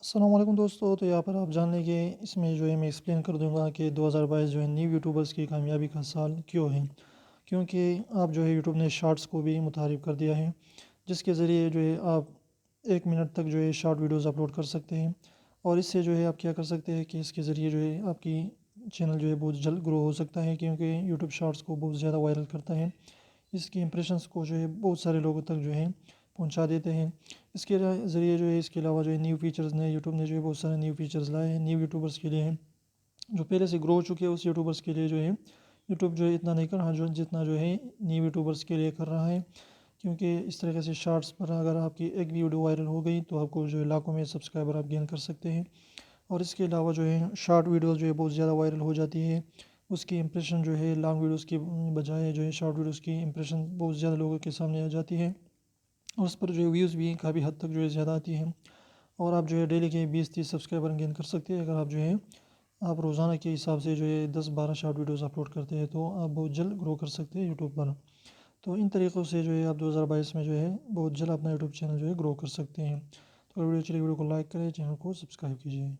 अस्सलाम वालेकुम दोस्तों। तो यहाँ पर आप जान लेंगे, इसमें जो है मैं एक्सप्लेन कर दूंगा कि 2022 जो है न्यू यूट्यूबर्स की कामयाबी का साल क्यों है। क्योंकि आप जो है यूट्यूब ने शॉर्ट्स को भी मुतारिफ कर दिया है, जिसके ज़रिए जो है आप 1 मिनट तक जो है शॉर्ट वीडियोस अपलोड कर सकते हैं। और इससे जो है आप क्या कर सकते हैं कि इसके ज़रिए जो है आपकी चैनल जो है बहुत जल्द ग्रो हो सकता है, क्योंकि यूट्यूब शॉर्ट्स को बहुत ज़्यादा वायरल करता है। इसकी इंप्रेशंस को जो है बहुत सारे लोगों तक जो है पहुंचा देते हैं। इसके ज़रिए जो है, इसके अलावा जो है न्यू फीचर्स ने यूट्यूब ने जो है बहुत सारे न्यू फीचर्स लाए हैं न्यू यूट्यूबर्स के लिए हैं। जो पहले से ग्रो हो चुके हैं उस यूट्यूबर्स के लिए जो है यूट्यूब जो है इतना नहीं कर रहा जो जितना जो है न्यू यूट्यूबर्स के लिए कर रहा है। क्योंकि इस तरीके से शॉर्ट्स पर अगर आपकी एक भी वीडियो वायरल हो गई तो आपको जो है लाखों में सब्सक्राइबर आप गेन कर सकते हैं। और इसके अलावा जो है शॉर्ट वीडियोस जो है बहुत ज़्यादा वायरल हो जाती है। उसकी इंप्रेशन जो है लॉन्ग वीडियोस की बजाय जो है शॉर्ट वीडियोस की इंप्रेशन बहुत ज़्यादा लोगों के सामने आ जाती है। और उस पर जो है व्यूज़ भी काफ़ी हद तक जो है ज़्यादा आती है। और आप जो है डेली के 20-30 सब्सक्राइबर गेन कर सकते हैं अगर आप जो है आप रोज़ाना के हिसाब से जो है 10-12 शॉर्ट वीडियोस अपलोड करते हैं, तो आप बहुत जल्द ग्रो कर सकते हैं यूट्यूब पर। तो इन तरीक़ों से जो है आप 2022 में जो है बहुत जल्द अपना यूट्यूब चैनल जो है ग्रो कर सकते हैं। तो वीडियो चलिए, वीडियो को लाइक करें, चैनल को सब्सक्राइब कीजिए।